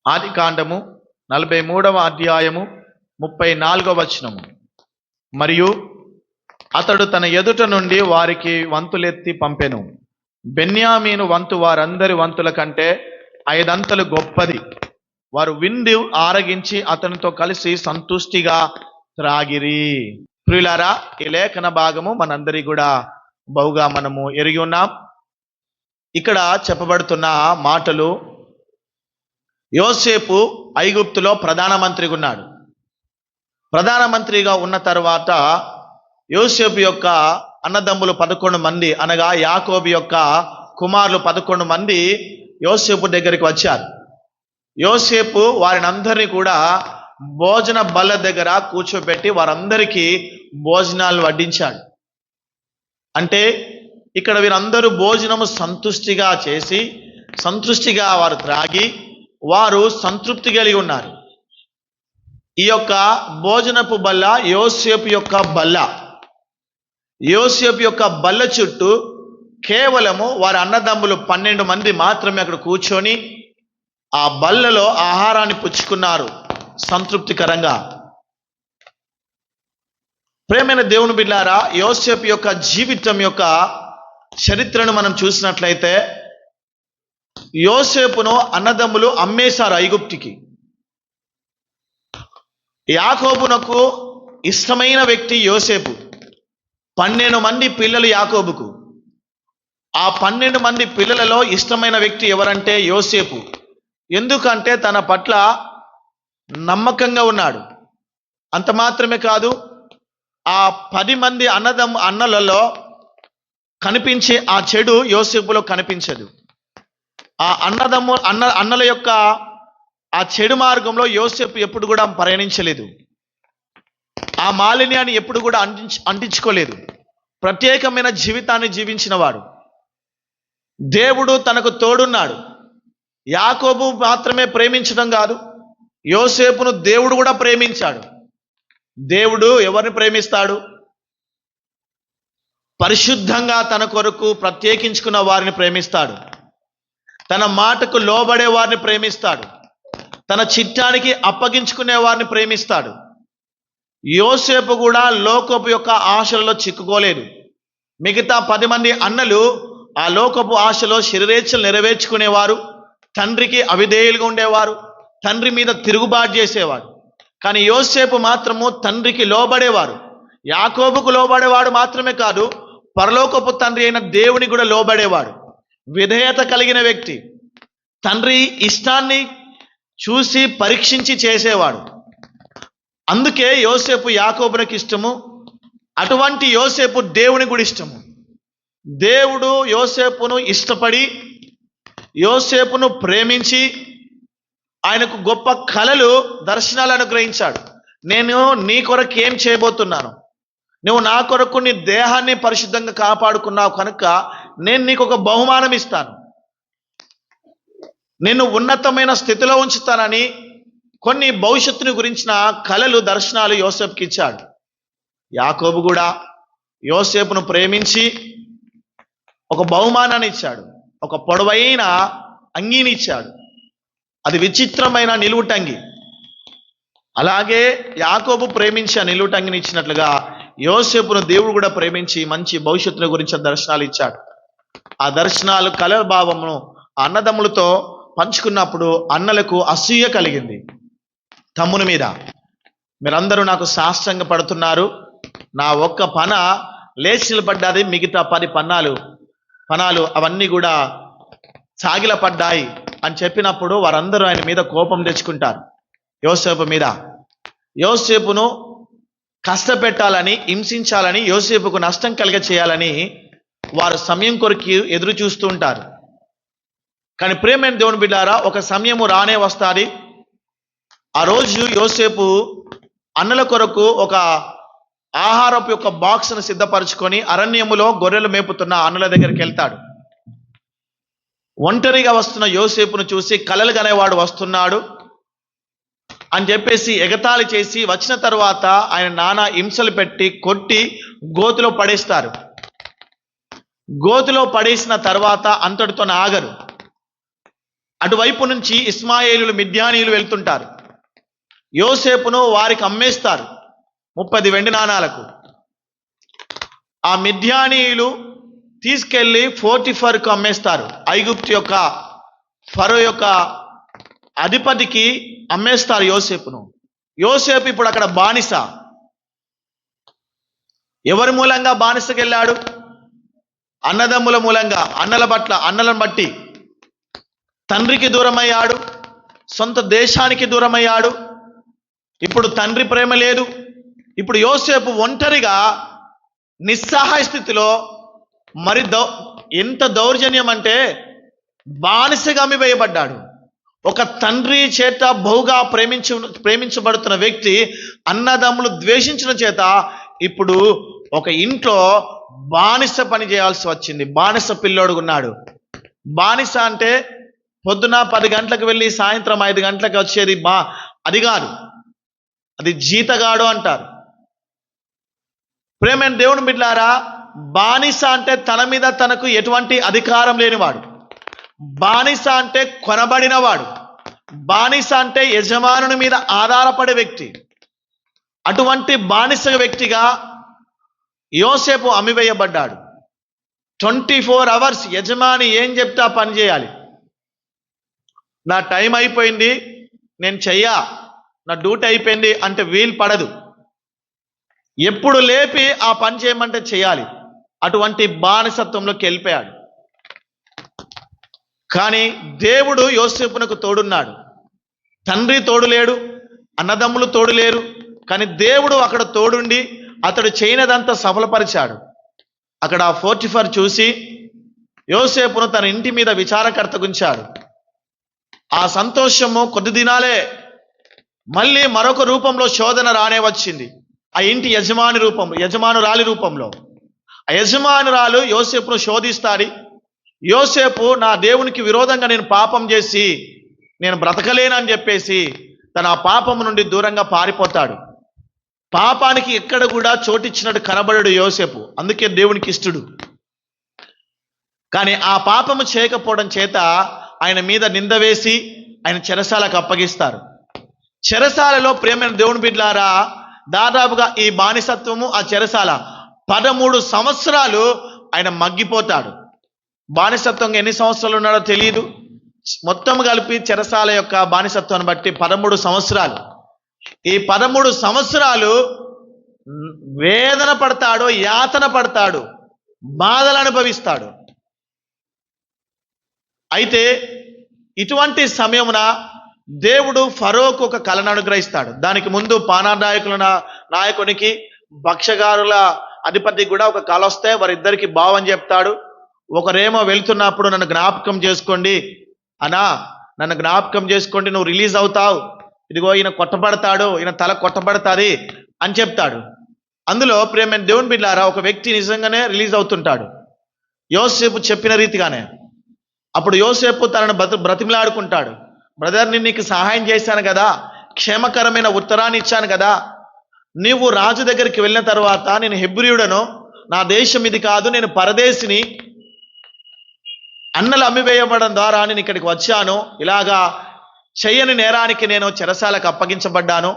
ఆదికాండము 43వ అధ్యాయము 34వ వచనము. మరియు అతడు తన ఎదుట నుండి వారికి వంతులెత్తి పంపెను. బెన్యామీను వంతు వారందరి వంతుల కంటే 5 అంతలు గొప్పది. వారు విందు ఆరగించి అతనితో కలిసి సంతుష్టిగా త్రాగిరి. ప్రియులారా, ఈ లేఖన భాగము మనందరి కూడా బహుగా మనము ఎరిగి ఉన్నాం. ఇక్కడ చెప్పబడుతున్న మాటలు, యోసేపు ఐగుప్తులో ప్రధానమంత్రిగా ఉన్నాడు. ప్రధానమంత్రిగా ఉన్న తర్వాత యోసేపు యొక్క అన్నదమ్ములు 11 మంది, అనగా యాకోబు యొక్క కుమారులు 11 మంది యోసేపు దగ్గరికి వచ్చారు. యోసేపు వారిని అందరినీ కూడా భోజన బల్ల దగ్గర కూర్చోబెట్టి వారందరికీ భోజనాలు వడ్డించాడు. అంటే ఇక్కడ వీరందరూ భోజనము సంతృష్టిగా చేసి, సంతృష్టిగా వారు త్రాగి, వారు సంతృప్తి కలిగి ఉన్నారు. ఈ యొక్క భోజనపు బల్ల యోసేపు యొక్క బల్ల. యోసేపు యొక్క బల్ల చుట్టూ కేవలము వారి అన్నదమ్ములు 12 మంది మాత్రమే అక్కడ కూర్చొని ఆ బల్లలో ఆహారాన్ని పుచ్చుకున్నారు సంతృప్తికరంగా. ప్రేమైన దేవుని బిడ్డలారా, యోసేపు యొక్క జీవితం యొక్క చరిత్రను మనం చూసినట్లయితే, యోసేపును అన్నదమ్ములు అమ్మేశారు ఐగుప్తికి. యాకోబునకు ఇష్టమైన వ్యక్తి యోసేపు. 12 మంది పిల్లలు యాకోబుకు. ఆ 12 మంది పిల్లలలో ఇష్టమైన వ్యక్తి ఎవరంటే యోసేపు. ఎందుకంటే తన పట్ల నమ్మకంగా ఉన్నాడు. అంత మాత్రమే కాదు, ఆ 10 మంది అన్నలలో కనిపించే ఆ చెడు యోసేపులో కనిపించదు. ఆ అన్నల యొక్క ఆ చెడు మార్గంలో యోసేపు ఎప్పుడు కూడా ప్రయాణించలేదు. ఆ మాలిన్యాన్ని ఎప్పుడు కూడా అంటించుకోలేదు. ప్రత్యేకమైన జీవితాన్ని జీవించిన వాడు. దేవుడు తనకు తోడున్నాడు. యాకోబు మాత్రమే ప్రేమించడం కాదు, యోసేపును దేవుడు కూడా ప్రేమించాడు. దేవుడు ఎవరిని ప్రేమిస్తాడు? పరిశుద్ధంగా తన కొరకు ప్రత్యేకించుకున్న వారిని ప్రేమిస్తాడు. తన మాటకు లోబడే వారిని ప్రేమిస్తాడు. తన చిత్తానికి అప్పగించుకునే వారిని ప్రేమిస్తాడు. యోసేపు కూడా లోకపు యొక్క ఆశలలో చిక్కుకోలేదు. మిగతా 10 మంది అన్నలు ఆ లోకపు ఆశలో శరీరేచ్ఛలు నెరవేర్చుకునేవారు, తండ్రికి అవిధేయులుగా ఉండేవారు, తండ్రి మీద తిరుగుబాటు చేసేవారు. కానీ యోసేపు మాత్రము తండ్రికి లోబడేవారు. యాకోబుకు లోబడేవాడు మాత్రమే కాదు, పరలోకపు తండ్రి అయిన దేవుని కూడా లోబడేవాడు. విధేయత కలిగిన వ్యక్తి. తండ్రి ఇష్టాన్ని చూసి పరీక్షించి చేసేవాడు. అందుకే యోసేపు యాకోబునికి ఇష్టము. అటువంటి యోసేపు దేవుని కూడా ఇష్టము. దేవుడు యోసేపును ఇష్టపడి, యోసేపును ప్రేమించి, ఆయనకు గొప్ప కలలు, దర్శనాలు అనుగ్రహించాడు. నేను నీ కొరకు ఏం చేయబోతున్నాను, నువ్వు నా కొరకు నీ దేహాన్ని పరిశుద్ధంగా కాపాడుకున్నావు కనుక నేను నీకు ఒక బహుమానం ఇస్తాను, నిన్ను ఉన్నతమైన స్థితిలో ఉంచుతానని కొన్ని భవిష్యత్తుని గురించిన కలలు, దర్శనాలు యోసేపుకి ఇచ్చాడు. యాకోబు కూడా యోసేపును ప్రేమించి ఒక బహుమానాన్ని ఇచ్చాడు. ఒక పొడవైన అంగీని ఇచ్చాడు. అది విచిత్రమైన నిలువుటంగి. అలాగే యాకోబు ప్రేమించి ఆ నిలువుటంగిని ఇచ్చినట్లుగా యోసేపును దేవుడు కూడా ప్రేమించి మంచి భవిష్యత్తుల గురించి దర్శనాలు ఇచ్చాడు. ఆ దర్శనాలు కలల భావమును అన్నదమ్ములతో పంచుకున్నప్పుడు అన్నలకు అసూయ కలిగింది తమ్ముని మీద. మీరందరూ నాకు సాష్టాంగ పడుతున్నారు, నా ఒక్క పన లేచి నిలబడ్డాది, మిగతా 10 పనాలు అవన్నీ కూడా సాగిలపడ్డాయి అని చెప్పినప్పుడు వారందరూ ఆయన మీద కోపం తెచ్చుకుంటారు. యోసేపు మీద. యోసేపును కష్టపెట్టాలని, హింసించాలని, యోసేపుకు నష్టం కలిగ చేయాలని వారు సమయం కొరకు ఎదురు చూస్తూ ఉంటారు. కానీ ప్రేమైన దేవుని బిడ్డారా, ఒక సమయము రానే వస్తుంది. ఆ రోజు యోసేపు అన్నల కొరకు ఒక ఆహారపు యొక్క బాక్స్ను సిద్ధపరచుకొని అరణ్యములో గొర్రెలు మేపుతున్న అన్నల దగ్గరికి వెళ్తాడు. ఒంటరిగా వస్తున్న యోసేపును చూసి కలలు కనేవాడు వస్తున్నాడు అని చెప్పేసి ఎగతాళి చేసి, వచ్చిన తర్వాత ఆయన నానా హింసలు పెట్టి కొట్టి గోతిలో పడేస్తారు. గోతిలో పడేసిన తర్వాత అంతటితో ఆగరు. అటువైపు నుంచి ఇస్మాయేలీయులు మిద్యానీయులు వెళ్తుంటారు. యోసేపును వారికి అమ్మేస్తారు 30 వెండి నాణాలకు. ఆ మిద్యానీయులు తీసుకెళ్లి పోటిఫర్కు అమ్మేస్తారు. ఐగుప్తు యొక్క ఫరో యొక్క అధిపతికి అమ్మేస్తారు యోసేపును. యోసేపు ఇప్పుడు అక్కడ బానిస. ఎవరి మూలంగా బానిసకెళ్ళాడు? అన్నదమ్ముల మూలంగా, అన్నలను బట్టి తండ్రికి దూరమయ్యాడు, సొంత దేశానికి దూరమయ్యాడు. ఇప్పుడు తండ్రి ప్రేమ లేదు. ఇప్పుడు యోసేపు ఒంటరిగా నిస్సహాయ స్థితిలో, మరి ఎంత దౌర్జన్యం అంటే బానిసగా అమ్మివేయబడ్డాడు. ఒక తండ్రి చేత బహుగా ప్రేమించబడుతున్న వ్యక్తి అన్నదమ్ములు ద్వేషించిన చేత ఇప్పుడు ఒక ఇంట్లో బానిస పని చేయాల్సి వచ్చింది. బానిస పిల్లోడు ఉన్నాడు. బానిస అంటే పొద్దున 10 గంటలకు వెళ్ళి సాయంత్రం 5 గంటలకు వచ్చేది అది కాదు, అది జీతగాడు అంటారు. ప్రేమైన దేవుని బిడ్డలారా, బానిస అంటే తన మీద తనకు ఎటువంటి అధికారం లేనివాడు. బానిస అంటే కొనబడినవాడు. బానిస అంటే యజమానుని మీద ఆధారపడే వ్యక్తి. అటువంటి బానిస వ్యక్తిగా యోసేపు అమ్మివేయబడ్డాడు. 24 అవర్స్ యజమాని ఏం చెప్తే పని చేయాలి. నా టైం అయిపోయింది, నేను నా డ్యూటీ అయిపోయింది అంటే వీలు పడదు. ఎప్పుడు లేపి ఆ పని చేయమంటే చేయాలి. అటువంటి బానిసత్వంలోకి వెళ్ళిపోయాడు. కానీ దేవుడు యోసేపునకు తోడున్నాడు. తండ్రి తోడు లేడు, అన్నదమ్ములు తోడు లేరు. కానీ దేవుడు అక్కడ తోడుండి అతడు చేయనదంతా సఫలపరిచాడు. అక్కడ పోటిఫర్ చూసి యోసేపును తన ఇంటి మీద విచారకర్తగుంచాడు. ఆ సంతోషము కొద్ది దినాలే. మళ్ళీ మరొక రూపంలో శోధన రానే వచ్చింది. ఆ ఇంటి యజమానురాలి రూపంలో. ఆ యజమానురాలు యోసేపును శోధిస్తాడు. యోసేపు నా దేవునికి విరోధంగా నేను పాపం చేసి నేను బ్రతకలేనని చెప్పేసి తన పాపము నుండి దూరంగా పారిపోతాడు. పాపానికి ఎక్కడ కూడా చోటిచ్చినట్టు కనబడడు యోసేపు. అందుకే దేవునికి ఇష్టడు. కానీ ఆ పాపము చేయకపోవడం చేత ఆయన మీద నింద వేసి ఆయన చెరసాలకు అప్పగిస్తారు. చెరసాలలో ప్రేమైన దేవుని బిడ్డలారా, దాదాపుగా ఈ బానిసత్వము, ఆ చెరసాల 13 సంవత్సరాలు ఆయన మగ్గిపోతాడు. బానిసత్వంగా ఎన్ని సంవత్సరాలు ఉన్నాడో తెలియదు. మొత్తం కలిపి చెరసాల యొక్క బానిసత్వాన్ని బట్టి 13 సంవత్సరాలు. ఈ 13 సంవత్సరాలు వేదన పడతాడు, యాతన పడతాడు, బాధలు అనుభవిస్తాడు. అయితే ఇటువంటి సమయమున దేవుడు ఫరోకు ఒక కళను అనుగ్రహిస్తాడు. దానికి ముందు నాయకునికి భక్ష్యగారుల అధిపతికి కూడా ఒక కళ వస్తే వారిద్దరికి భావం చెప్తాడు. ఒకరేమో వెళ్తున్నప్పుడు నన్ను జ్ఞాపకం చేసుకోండి అనా, నన్ను జ్ఞాపకం చేసుకోండి, నువ్వు రిలీజ్ అవుతావు, ఇదిగో ఈయన కొట్టబడతాడు, ఈయన తల కొట్టబడతాది అని చెప్తాడు. అందులో ప్రేమైన దేవుని బిడ్డలారా, ఒక వ్యక్తి నిజంగానే రిలీజ్ అవుతుంటాడు యోసేపు చెప్పిన రీతిగానే. అప్పుడు యోసేపు తనను బ్రతిమలాడుకుంటాడు. బ్రదర్, నేను నీకు సహాయం చేశాను కదా, క్షేమకరమైన ఉత్తరాన్ని ఇచ్చాను కదా, నీవు రాజు దగ్గరికి వెళ్ళిన తర్వాత నేను హెబ్రీయుడను, నా దేశం ఇది కాదు, నేను పరదేశిని, అన్నలు అమ్మివేయబడడం ద్వారా నేను ఇక్కడికి వచ్చాను, ఇలాగా చెయ్యని నేరానికి నేను చెరసాలకు అప్పగించబడ్డాను,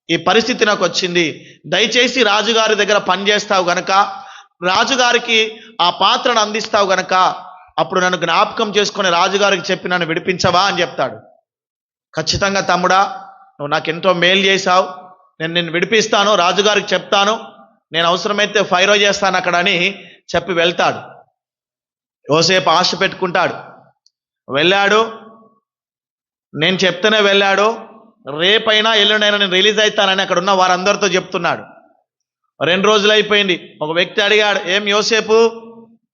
ఈ పరిస్థితి నాకు వచ్చింది, దయచేసి రాజుగారి దగ్గర పనిచేస్తావు గనక, రాజుగారికి ఆ పాత్రను అందిస్తావు గనక అప్పుడు నన్ను జ్ఞాపకం చేసుకొని రాజుగారికి చెప్పి నన్ను విడిపించవా అని చెప్తాడు. ఖచ్చితంగా తమ్ముడా, నువ్వు నాకు ఎంతో మేలు చేశావు, నేను నిన్ను విడిపిస్తాను, రాజుగారికి చెప్తాను, నేను అవసరమైతే ఫైరో చేస్తాను అక్కడ అని చెప్పి వెళ్తాడు. యోసేపు ఆశ పెట్టుకుంటాడు. వెళ్ళాడు, నేను చెప్తేనే వెళ్ళాడు, రేపైనా ఎల్లుండైనా నేను రిలీజ్ అవుతానని అక్కడ ఉన్న వారందరితో చెప్తున్నాడు. 2 రోజులు అయిపోయింది. ఒక వ్యక్తి అడిగాడు, ఏం యోసేపు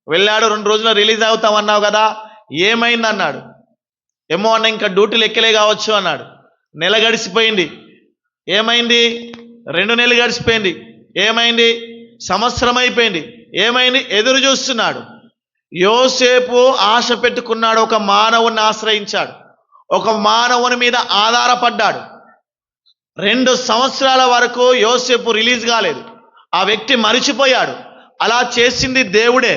వెళ్ళాడు, 2 రోజుల్లో రిలీజ్ అవుతామన్నావు కదా, ఏమైంది అన్నాడు. ఏమో అన్న, ఇంకా డ్యూటీలు ఎక్కలే కావచ్చు అన్నాడు. నెల గడిచిపోయింది. ఏమైంది? 2 నెలలు గడిచిపోయింది. ఏమైంది? సంవత్సరం అయిపోయింది. ఏమైంది? ఎదురు చూస్తున్నాడు. యోసేపు ఆశ పెట్టుకున్నాడు, ఒక మానవుని ఆశ్రయించాడు, ఒక మానవుని మీద ఆధారపడ్డాడు. 2 సంవత్సరాల వరకు యోసేపు రిలీజ్ కాలేదు. ఆ వ్యక్తి మరిచిపోయాడు. అలా చేసింది దేవుడే.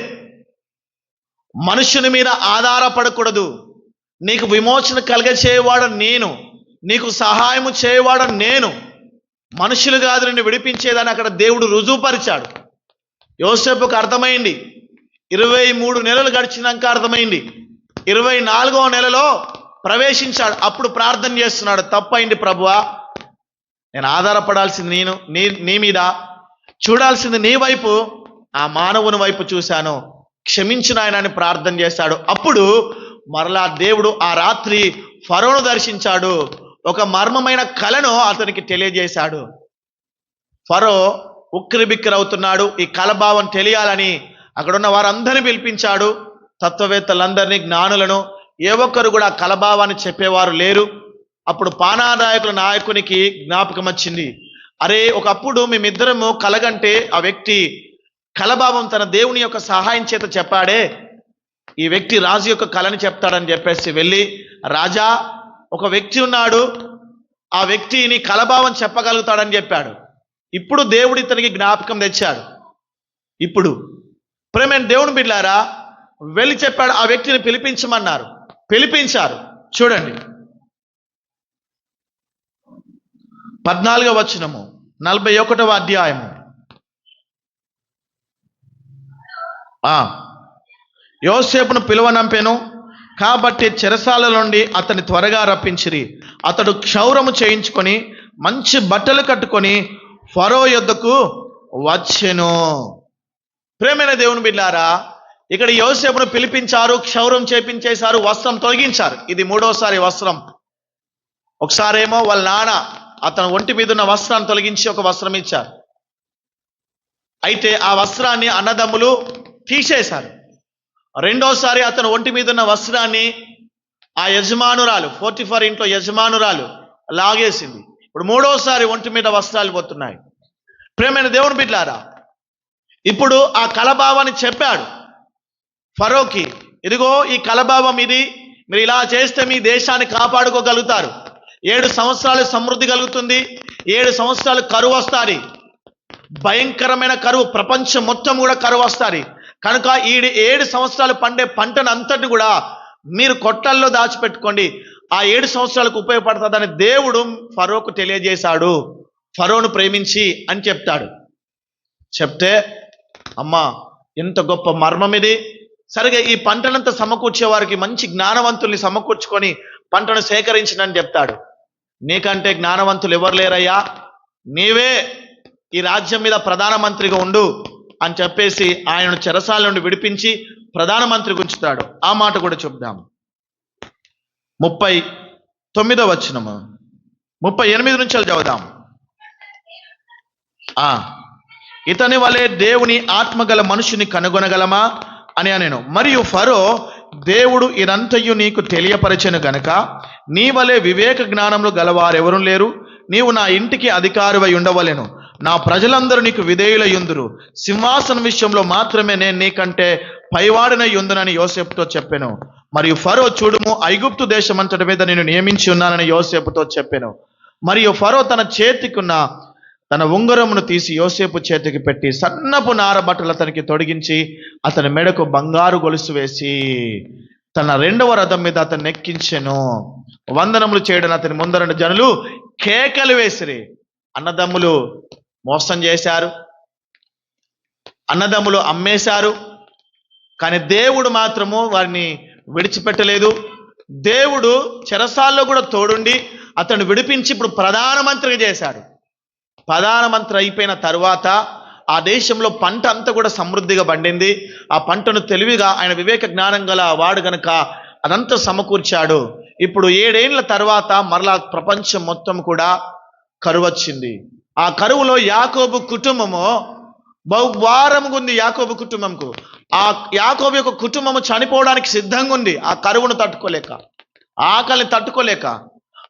మనుషుని మీద ఆధారపడకూడదు. నీకు విమోచన కలగచేయవాడు నేను, నీకు సహాయము చేయవాడు నేను, మనుషులు కాదు నిన్ను విడిపించేదని అక్కడ దేవుడు రుజువుపరిచాడు. యోసేపుకు అర్థమైంది. 23 నెలలు గడిచినాక అర్థమైంది. 24వ నెలలో ప్రవేశించాడు. అప్పుడు ప్రార్థన చేస్తున్నాడు, తప్పైంది ప్రభువా, నేను ఆధారపడాల్సింది నీ మీద, చూడాల్సింది నీ వైపు, ఆ మానవుని వైపు చూశాను, క్షమించు నాయనా అని ప్రార్థన చేశాడు. అప్పుడు మరలా దేవుడు ఆ రాత్రి ఫరోను దర్శించాడు. ఒక మర్మమైన కలను అతనికి తెలియజేశాడు. ఫరో ఉక్కిరిబిక్కిరవుతున్నాడు. ఈ కలభావం తెలియాలని అక్కడున్న వారందరినీ పిలిపించాడు. తత్వవేత్తలందరినీ, జ్ఞానులను. ఏ ఒక్కరు కూడా కలభావాన్ని చెప్పేవారు లేరు. అప్పుడు పానాదాయకుల నాయకునికి జ్ఞాపకం వచ్చింది, అరే ఒకప్పుడు మేమిద్దరము కలగంటే ఆ వ్యక్తి కలభావం తన దేవుని యొక్క సహాయం చేత చెప్పాడే, ఈ వ్యక్తి రాజు యొక్క కళని చెప్తాడని చెప్పేసి వెళ్ళి, రాజా ఒక వ్యక్తి ఉన్నాడు, ఆ వ్యక్తిని కలభావం చెప్పగలుగుతాడని చెప్పాడు. ఇప్పుడు దేవుడు ఇతనికి జ్ఞాపకం తెచ్చాడు. ఇప్పుడు ప్రేమైన దేవుని బిడ్డలారా, వెళ్ళి చెప్పాడు, ఆ వ్యక్తిని పిలిపించమన్నారు. పిలిపించారు. చూడండి 14వ వచనము 41వ అధ్యాయము. యోసేపును పిలువనంపెను కాబట్టి చెరసాల నుండి అతని త్వరగా రప్పించిరి. అతడు క్షౌరము చేయించుకొని మంచి బట్టలు కట్టుకొని ఫరో యొద్దకు వచ్చెను. ప్రేమైన దేవుని బిడ్డారా, ఇక్కడ యోసేపును పిలిపించారు, క్షౌరం చేపించేశారు, వస్త్రం తొలగించారు. ఇది 3వసారి వస్త్రం. ఒకసారేమో వాళ్ళ నాన్న అతను ఒంటి మీద ఉన్న వస్త్రాన్ని తొలగించి ఒక వస్త్రం ఇచ్చారు. అయితే ఆ వస్త్రాన్ని అన్నదమ్ములు తీసేశారు. రెండోసారి అతను ఒంటి మీద ఉన్న వస్త్రాన్ని ఆ యజమానురాలు, 44 ఇంట్లో యజమానురాలు లాగేసింది. ఇప్పుడు 3వసారి ఒంటి మీద వస్త్రాలు పోతున్నాయి. ప్రేమైన దేవుని బిడ్డలారా, ఇప్పుడు ఆ కలభావాన్ని చెప్పాడు ఫరోకి, ఇదిగో ఈ కలభావం ఇది, మీరు ఇలా చేస్తే మీ దేశాన్ని కాపాడుకోగలుగుతారు. 7 సంవత్సరాలు సమృద్ధి కలుగుతుంది, 7 సంవత్సరాలు కరువు వస్తుంది, భయంకరమైన కరువు, ప్రపంచం మొత్తం కూడా కరువు వస్తుంది. కనుక ఈ 7 సంవత్సరాలు పండే పంటను అంతటిని కూడా మీరు కొట్టల్లో దాచిపెట్టుకోండి, ఆ 7 సంవత్సరాలకు ఉపయోగపడుతుందని దేవుడు ఫరోకు తెలియజేశాడు. ఫరోను ప్రేమించి అని చెప్తాడు. చెప్తే అమ్మా ఎంత గొప్ప మర్మం ఇది. సరిగా ఈ పంటనంతా సమకూర్చే వారికి మంచి జ్ఞానవంతుల్ని సమకూర్చుకొని పంటను సేకరించినని చెప్తాడు. నీకంటే జ్ఞానవంతులు ఎవరు లేరయ్యా, నీవే ఈ రాజ్యం మీద ప్రధానమంత్రిగా ఉండు అని చెప్పేసి ఆయనను చెరసాల నుండి విడిపించి ప్రధానమంత్రికి ఉంచుతాడు. ఆ మాట కూడా చెప్దాం. 39వ వచనము 38 నుంచి చదువుదాం. ఇతని వలె దేవుని ఆత్మగల మనుషుని కనుగొనగలమా అని అనెను. మరియు ఫరో, దేవుడు ఇదంతయు నీకు తెలియపరచెను గనక నీ వలె వివేక జ్ఞానములు గలవారెవరూ లేరు. నీవు నా ఇంటికి అధికారివై ఉండవలెను. నా ప్రజలందరూ నీకు విధేయులయ్యుందురు. సింహాసనం విషయంలో మాత్రమే నేను నీకంటే పైవాడినై ఉందునని యోసేపుతో చెప్పెను. మరియు ఫరో, చూడుము, ఐగుప్తు దేశమంతటి మీద నేను నియమించి ఉన్నానని యోసేపుతో చెప్పెను. మరియు ఫరో తన చేతికున్న తన ఉంగరమును తీసి యోసేపు చేతికి పెట్టి సన్నపు నార బట్టలు అతనికి తొడిగించి అతని మెడకు బంగారు గొలుసు వేసి తన 2వ రథం మీద అతన్ని ఎక్కించెను. వందనములు చేయడం అతని ముందర జనులు కేకలు వేసిరి. అన్నదమ్ములు మోసం చేశారు, అన్నదమ్ములు అమ్మేశారు, కానీ దేవుడు మాత్రము వారిని విడిచిపెట్టలేదు. దేవుడు చెరసాల్లో కూడా తోడుండి అతను విడిపించి ఇప్పుడు ప్రధానమంత్రిగా చేశాడు. ప్రధానమంత్రి అయిపోయిన తరువాత ఆ దేశంలో పంట అంతా కూడా సమృద్ధిగా పండింది. ఆ పంటను తెలివిగా ఆయన వివేక జ్ఞానం గల వాడు గనక అదంతా సమకూర్చాడు. ఇప్పుడు 7 ఏళ్ల తర్వాత మరలా ప్రపంచం మొత్తం కూడా కరువు వచ్చింది. ఆ కరువులో యాకోబు కుటుంబము బహుభారంగా ఉంది. యాకోబు కుటుంబంకు, ఆ యాకోబు యొక్క కుటుంబము చనిపోవడానికి సిద్ధంగా ఉంది. ఆ కరువును తట్టుకోలేక, ఆకలిని తట్టుకోలేక.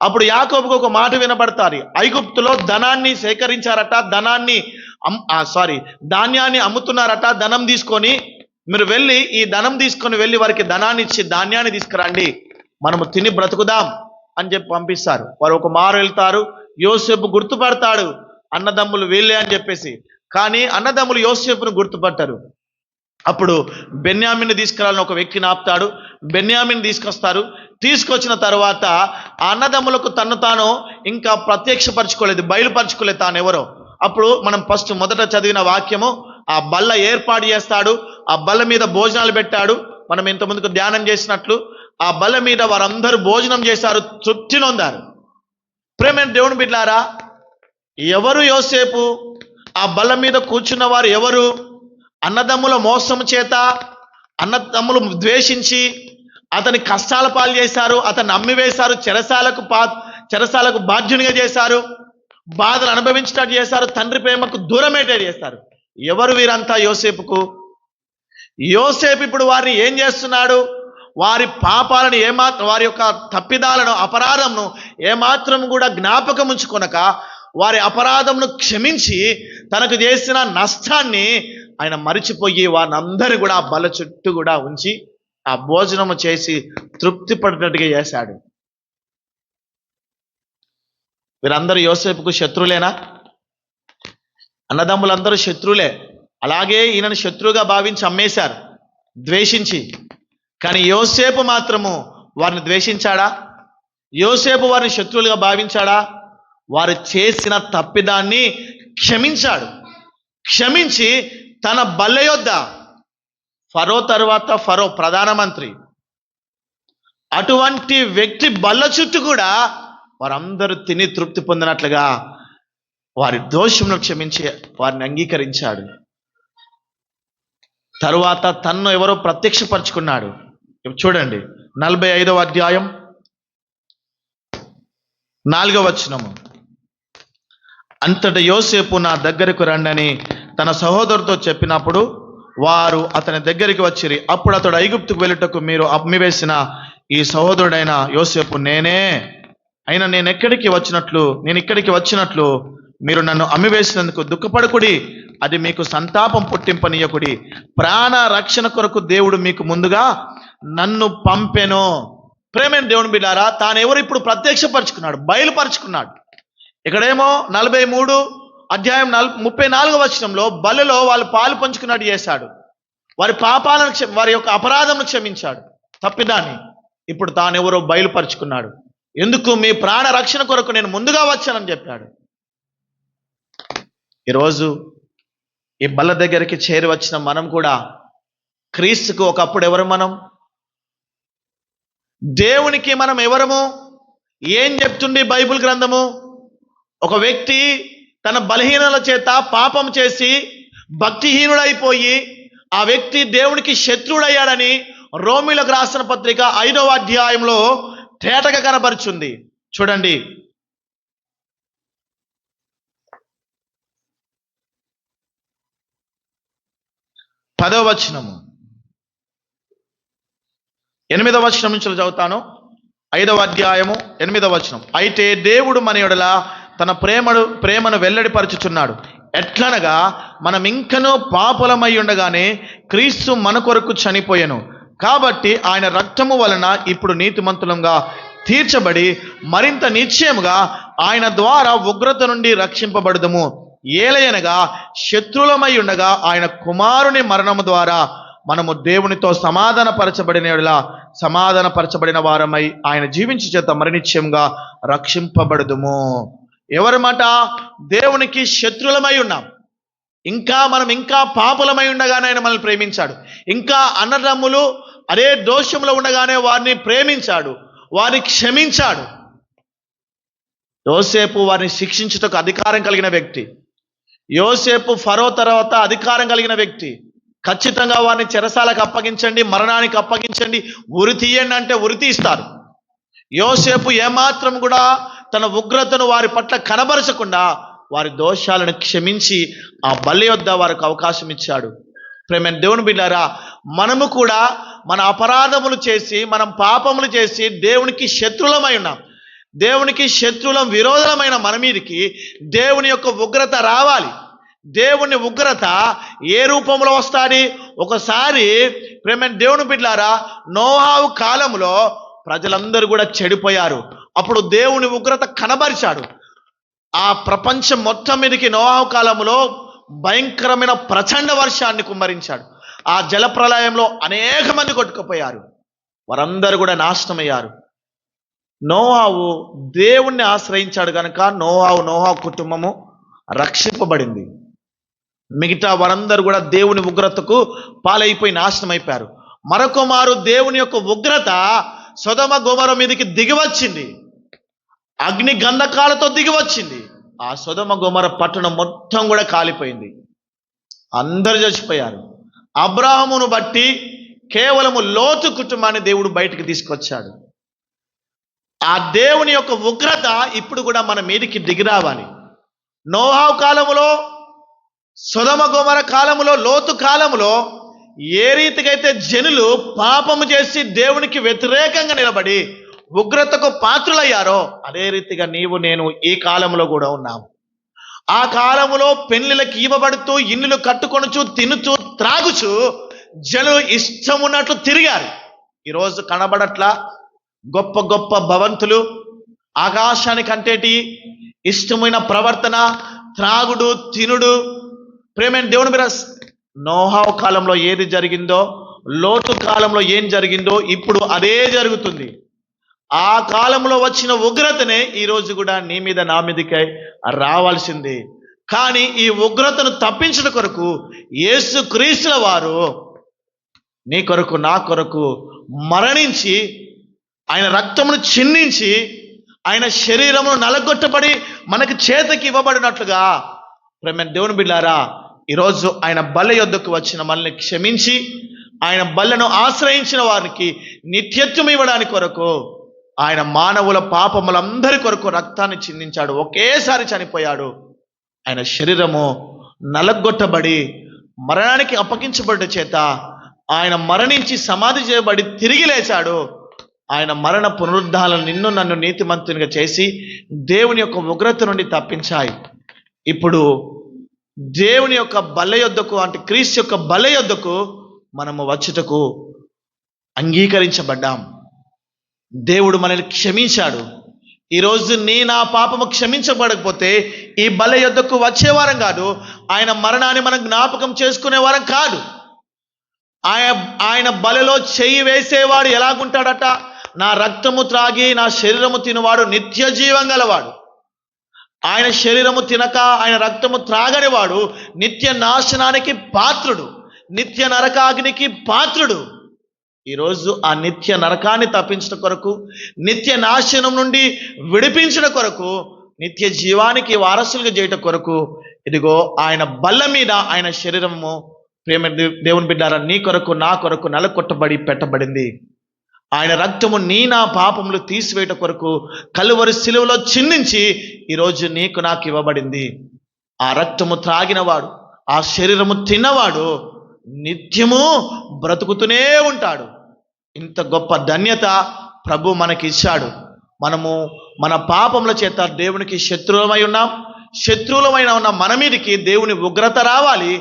అప్పుడు యాకోబుకు ఒక మాట వినబడతారు. ఐగుప్తులో ధనాన్ని సేకరించారట, ధాన్యాన్ని అమ్ముతున్నారట. ధనం తీసుకొని మీరు వెళ్ళి ఈ ధనం తీసుకొని వెళ్ళి వారికి ధనాన్ని ఇచ్చి ధాన్యాన్ని తీసుకురండి, మనము తిని బ్రతుకుదాం అని చెప్పి పంపిస్తారు. వారు ఒక మారు వెళ్తారు. యోసేపు గుర్తుపడతాడు అన్నదమ్ములు వీళ్ళే అని చెప్పేసి. కానీ అన్నదమ్ములు యోసేపును గుర్తుపట్టారు. అప్పుడు బెన్యామిన్ని తీసుకురావాలని ఒక వ్యక్తిని ఆపుతాడు. బెన్యామిని తీసుకొస్తారు. తీసుకొచ్చిన తర్వాత ఆ అన్నదమ్ములకు తను తాను ఇంకా ప్రత్యక్షపరచుకోలేదు, బయలుపరచుకోలేదు తాను ఎవరో. అప్పుడు మనం మొదట చదివిన వాక్యము, ఆ బల్ల ఏర్పాటు చేస్తాడు, ఆ బల్ల మీద భోజనాలు పెట్టాడు. మనం ఇంతకుముందుకు ధ్యానం చేసినట్లు ఆ బల్ల మీద వారందరూ భోజనం చేశారు, తృప్తి నొందారు. ప్రేమైన దేవుని బిడ్డలారా, ఎవరు యోసేపు? ఆ బల్ల మీద కూర్చున్న వారు ఎవరు? అన్నదమ్ముల మోసం చేత అన్నదమ్ములు ద్వేషించి అతని కష్టాల పాలు చేశారు, అతన్ని అమ్మివేశారు, చెరసాలకు బాధ్యునిగా చేశారు, బాధలు అనుభవించినట్టు చేశారు, తండ్రి ప్రేమకు దూరమేటే చేశారు. ఎవరు వీరంతా యోసేపుకు? యోసేపు ఇప్పుడు వారిని ఏం చేస్తున్నాడు? వారి పాపాలను ఏమాత్రం, వారి యొక్క తప్పిదాలను, అపరాధంను ఏమాత్రం కూడా జ్ఞాపకం ఉంచుకొనక వారి అపరాధంను క్షమించి తనకు చేసిన నష్టాన్ని ఆయన మరిచిపోయి వారిని అందరూ కూడా ఆ బల్ల చుట్టూ కూడా ఉంచి ఆ భోజనము చేసి తృప్తి పడినట్టుగా చేశాడు. వీరందరూ యోసేపుకు శత్రువులేనా? అన్నదమ్ములందరూ శత్రువులే. అలాగే ఈయనను శత్రువుగా భావించి అమ్మేశారు, ద్వేషించి. కానీ యోసేపు మాత్రము వారిని ద్వేషించాడా? యోసేపు వారిని శత్రువులుగా భావించాడా? వారు చేసిన తప్పిదాన్ని క్షమించాడు. క్షమించి తన బల్ల యొద్ద, ఫరో తర్వాత ఫరో ప్రధానమంత్రి, అటువంటి వ్యక్తి బల్ల చుట్టూ కూడా వారందరూ తిని తృప్తి పొందినట్లుగా వారి దోషమును క్షమించి వారిని అంగీకరించాడు. తరువాత తన్ను ఎవరో ప్రత్యక్షపరుచుకున్నాడు. చూడండి 45వ అధ్యాయం 4వ వచనము. అంతటా యోసేపు నా దగ్గరకు రండని తన సహోదరుతో చెప్పినప్పుడు వారు అతని దగ్గరికి వచ్చిరి. అప్పుడు అతడు ఐగుప్తుకు వెళ్ళుటకు మీరు అమ్మివేసిన ఈ సహోదరుడైన యోసేపు నేనే. అయినా నేను ఇక్కడికి వచ్చినట్లు మీరు నన్ను అమ్మివేసినందుకు దుఃఖపడకుడి, అది మీకు సంతాపం పుట్టింపనీయకుడి. ప్రాణ రక్షణ కొరకు దేవుడు మీకు ముందుగా నన్ను పంపెను. ప్రేమైన దేవుని బిడ్డారా, తానెవరు ఇప్పుడు ప్రత్యక్షపరుచుకున్నాడు, బయలుపరుచుకున్నాడు. ఇక్కడేమో 43 అధ్యాయం 34వ వచనంలో బలలో వాళ్ళు పాలు పంచుకున్నట్టు చేశాడు. వారి పాపాలను వారి యొక్క అపరాధమును క్షమించాడు, తప్పిదాన్ని. ఇప్పుడు తానెవరో బయలుపరుచుకున్నాడు. ఎందుకు? మీ ప్రాణ రక్షణ కొరకు నేను ముందుగా వచ్చానని చెప్పాడు. ఈరోజు ఈ బల్ల దగ్గరికి చేరి వచ్చిన మనం కూడా క్రీస్తుకు ఒకప్పుడు ఎవరు? మనం దేవునికి మనం ఎవరము? ఏం చెప్తుంది బైబిల్ గ్రంథము? ఒక వ్యక్తి తన బలహీనల చేత పాపం చేసి భక్తిహీనుడైపోయి ఆ వ్యక్తి దేవునికి శత్రుడయ్యాడని రోమీలకు రాసిన పత్రిక 5వ అధ్యాయంలో తేటగా కనబరుచుంది. చూడండి, 10వ వచనము, 8వ వచనం నుంచి చదువుతాను. 5వ అధ్యాయము 8వ వచనం. అయితే దేవుడు మన యెడల తన ప్రేమను వెల్లడిపరచుచున్నాడు. ఎట్లనగా మనం ఇంకనూ పాపులమై ఉండగానే క్రీస్తు మన కొరకు చనిపోయెను. కాబట్టి ఆయన రక్తము వలన ఇప్పుడు నీతిమంతులంగా తీర్చబడి మరింత నిశ్చయముగా ఆయన ద్వారా ఉగ్రత నుండి రక్షింపబడుదుము. ఏలయనగా శత్రులమై ఉండగా ఆయన కుమారుని మరణము ద్వారా మనము దేవునితో సమాధానపరచబడిన వారమై ఆయన జీవించు చేత మరణిత్యంగా రక్షింపబడుదుము. ఎవరి మాట? దేవునికి శత్రులమై ఉన్నాం, మనం ఇంకా పాపులమై ఉండగానే ఆయన మనల్ని ప్రేమించాడు. ఇంకా అన్నదమ్ములు అదే దోషంలో ఉండగానే వారిని ప్రేమించాడు, వారిని క్షమించాడు. యోసేపు వారిని శిక్షించుటకు అధికారం కలిగిన వ్యక్తి. యోసేపు ఫరో తర్వాత అధికారం కలిగిన వ్యక్తి. ఖచ్చితంగా వారిని చెరసాలకు అప్పగించండి, మరణానికి అప్పగించండి, ఉరి తీయండి అంటే ఉరి తీస్తారు. యోసేపు ఏమాత్రం కూడా తన ఉగ్రతను వారి పట్ల కనబరచకుండా వారి దోషాలను క్షమించి ఆ బల్ల యొద్ద వారికి అవకాశం ఇచ్చాడు. ప్రేమైన దేవుని బిడ్డారా, మనము కూడా మన అపరాధములు చేసి, మనం పాపములు చేసి దేవునికి శత్రులమై ఉన్నాం. దేవునికి శత్రులం, విరోధమైన మన మీదకి దేవుని యొక్క ఉగ్రత రావాలి. దేవుని ఉగ్రత ఏ రూపంలో వస్తాది? ఒకసారి ప్రేమైన దేవుని బిడ్డలారా, నోవాహు కాలంలో ప్రజలందరూ కూడా చెడిపోయారు. అప్పుడు దేవుని ఉగ్రత కనబరిచాడు. ఆ ప్రపంచం మొత్తం మీదకి నోవాహు కాలంలో భయంకరమైన ప్రచండ వర్షాన్ని కుమ్మరించాడు. ఆ జల ప్రళయంలో అనేక మంది కొట్టుకుపోయారు, వారందరూ కూడా నాశనమయ్యారు. నోవాహు దేవుణ్ణి ఆశ్రయించాడు కనుక నోవాహు కుటుంబము రక్షింపబడింది. మిగతా వారందరూ కూడా దేవుని ఉగ్రతకు పాలైపోయి నాశనం అయిపోయారు. మరొక మారు దేవుని యొక్క ఉగ్రత సొదొమ గొమొర్రా మీదకి దిగివచ్చింది, అగ్ని గంధకాలతో దిగివచ్చింది. ఆ సొదొమ గొమొర్రా పట్టణం మొత్తం కూడా కాలిపోయింది, అందరూ చచ్చిపోయారు. అబ్రాహామును బట్టి కేవలము లోతు కుటుంబాన్ని దేవుడు బయటికి తీసుకొచ్చాడు. ఆ దేవుని యొక్క ఉగ్రత ఇప్పుడు కూడా మన మీదికి దిగి రావాలి. నోవాహు కాలములో, సొదొమ గొమొర్రా కాలములో, లోతు కాలములో ఏ రీతిగా అయితే జనులు పాపము చేసి దేవునికి వ్యతిరేకంగా నిలబడి ఉగ్రతకు పాత్రులయ్యారో అదే రీతిగా నీవు నేను ఈ కాలంలో కూడా ఉన్నాము. ఆ కాలములో పెళ్లిళ్ళకి ఇవ్వబడుతూ ఇల్లులు కట్టుకొనుచు తినుచు త్రాగుచు జనులు ఇష్టం ఉన్నట్లు తిరిగారు. ఈరోజు కనబడట్లా గొప్ప గొప్ప భవంతులు, ఆకాశానికి అంటేటి ఇష్టమైన ప్రవర్తన, త్రాగుడు, తినుడు. ప్రేమైన దేవుని మీద నోవాహు కాలంలో ఏది జరిగిందో, లోతు కాలంలో ఏం జరిగిందో ఇప్పుడు అదే జరుగుతుంది. ఆ కాలంలో వచ్చిన ఉగ్రతనే ఈరోజు కూడా నీ మీద నా మీదకై రావాల్సింది. కానీ ఈ ఉగ్రతను తప్పించడం కొరకు యేసుక్రీస్తుల వారు నీ కొరకు నా కొరకు మరణించి ఆయన రక్తమును చిందించి ఆయన శరీరమును నలగొట్టబడి మనకి చేతికి ఇవ్వబడినట్లుగా ప్రేమైన దేవుని బిడ్డలారా, ఈరోజు ఆయన బల్ల యొద్దకు వచ్చిన మనల్ని క్షమించి ఆయన బల్లను ఆశ్రయించిన వారికి నిత్యత్వం ఇవ్వడానికి కొరకు ఆయన మానవుల పాపములందరి కొరకు రక్తాన్ని చిందించాడు, ఒకేసారి చనిపోయాడు. ఆయన శరీరము నలగొట్టబడి మరణానికి అప్పగించబడ్డ చేత ఆయన మరణించి సమాధి చేయబడి తిరిగి లేచాడు. ఆయన మరణ పునరుద్ధాలను నిన్ను నన్ను నీతిమంతునిగా చేసి దేవుని యొక్క ఉగ్రత నుండి తప్పించాయి. ఇప్పుడు దేవుని యొక్క బల్ల యొద్దకు, అంటే క్రీస్తు యొక్క బల్ల యొద్దకు మనము వచ్చుటకు అంగీకరించబడ్డాం. దేవుడు మనల్ని క్షమించాడు. ఈరోజు నా పాపము క్షమించబడకపోతే ఈ బల్ల యొద్దకు వచ్చేవారం కాదు, ఆయన మరణాన్ని మనం జ్ఞాపకం చేసుకునేవారం కాదు. ఆయన బలలో చెయ్యి వేసేవాడు ఎలాగుంటాడట? నా రక్తము త్రాగి నా శరీరము తినవాడు నిత్య జీవం గలవాడు. ఆయన శరీరము తినక ఆయన రక్తము త్రాగని వాడు నిత్య నాశనానికి పాత్రుడు, నిత్య నరకాగ్నికి పాత్రుడు. ఈరోజు ఆ నిత్య నరకాన్ని తప్పించడం కొరకు, నిత్య నాశనం నుండి విడిపించడం కొరకు, నిత్య జీవానికి వారసులుగా చేయటం కొరకు ఇదిగో ఆయన బల్ల మీద ఆయన శరీరము ప్రేమ దేవుని బిడ్డారా నీ కొరకు నా కొరకు నలకొట్టబడి పెట్టబడింది. ఆయన రక్తము నా పాపములు తీసివేయట కొరకు కలువరి శిలువలో చిందించి ఈరోజు నీకు నాకు ఇవ్వబడింది. ఆ రక్తము త్రాగినవాడు, ఆ శరీరము తిన్నవాడు నిత్యము బ్రతుకుతూనే ఉంటాడు. ఇంత గొప్ప ధన్యత ప్రభు మనకి ఇచ్చాడు. మనము మన పాపముల చేత దేవునికి శత్రువులమై ఉన్నాం. శత్రువులమైన ఉన్న మన మీదకి దేవుని ఉగ్రత రావాలి.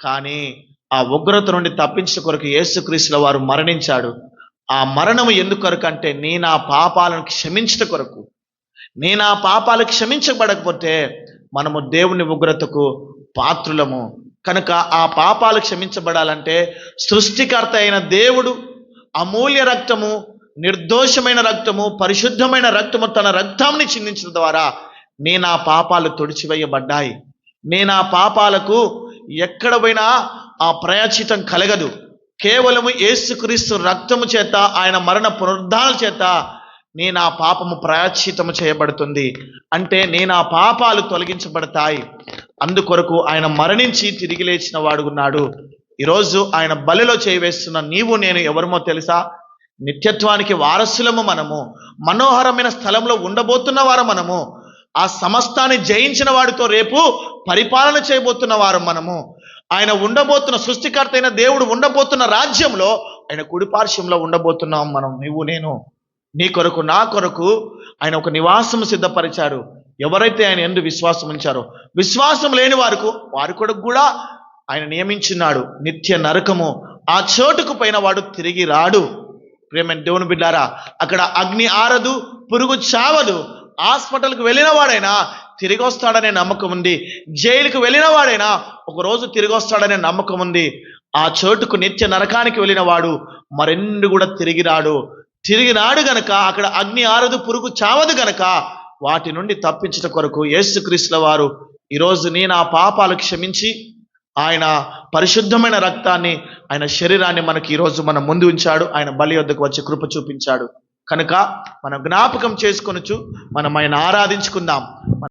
కానీ ఆ ఉగ్రత నుండి తప్పించే కొరకు యేసుక్రీస్తుల వారు మరణించాడు. ఆ మరణము ఎందుకు కొరకు అంటే నా పాపాలను క్షమించట కొరకు. నా పాపాలు క్షమించబడకపోతే మనము దేవుని ఉగ్రతకు పాత్రులము. కనుక ఆ పాపాలు క్షమించబడాలంటే సృష్టికర్త అయిన దేవుడు అమూల్య రక్తము, నిర్దోషమైన రక్తము, పరిశుద్ధమైన రక్తము, తన రక్తాన్ని చిందించడం ద్వారా నా పాపాలు తుడిచివేయబడ్డాయి. నా పాపాలకు ఎక్కడ పోయినా ఆ ప్రాయశ్చితం కలగదు. కేవలము యేసుక్రీస్తు రక్తము చేత, ఆయన మరణ పునరుద్ధానాల చేత నా పాపము ప్రాయశ్చితము చేయబడుతుంది. అంటే నా పాపాలు తొలగించబడతాయి. అందుకొరకు ఆయన మరణించి తిరిగి లేచిన వాడున్నాడు. ఈరోజు ఆయన బలిలో చేయివేస్తున్న నీవు నేను ఎవరమో తెలుసా? నిత్యత్వానికి వారసులము మనము. మనోహరమైన స్థలంలో ఉండబోతున్న వారు మనము. ఆ సమస్తాన్ని జయించిన వాడితో రేపు పరిపాలన చేయబోతున్న వారు మనము. ఆయన ఉండబోతున్న సృష్టికర్త అయిన దేవుడు ఉండబోతున్న రాజ్యంలో ఆయన కుడిపార్శ్వంలో ఉండబోతున్నాం మనం, నీవు నేను. నీ కొరకు నా కొరకు ఆయన ఒక నివాసం సిద్ధపరిచాడు. ఎవరైతే ఆయన యందు విశ్వాసం ఉంచారో, విశ్వాసం లేని వారి కొరకు కూడా ఆయన నియమించున్నాడు నిత్య నరకము. ఆ చోటుకు పైన వాడు తిరిగి రాడు. ప్రేమ దేవుని బిడ్డారా, అక్కడ అగ్ని ఆరదు, పురుగు చావదు. హాస్పిటల్కి వెళ్ళిన వాడైనా తిరిగి వస్తాడనే నమ్మకం ఉంది. జైలుకు వెళ్ళిన వాడైనా ఒకరోజు తిరిగి వస్తాడనే నమ్మకం ఉంది. ఆ చోటుకు నిత్య నరకానికి వెళ్ళిన వాడు మరెండు కూడా తిరిగి రాడు. తిరిగినాడు గనక అక్కడ అగ్ని ఆరదు, పురుగు చావదు గనక వాటి నుండి తప్పించట కొరకు యేసుక్రీస్తుల వారు ఈరోజు నా పాపాలు క్షమించి ఆయన పరిశుద్ధమైన రక్తాన్ని, ఆయన శరీరాన్ని మనకి ఈరోజు మన ముందు ఉంచాడు. ఆయన బలి యొద్దకు వచ్చి కృప చూపించాడు. కనుక మనం జ్ఞాపకం చేసుకొనుచు మనం ఆయన ఆరాధించుకుందాం.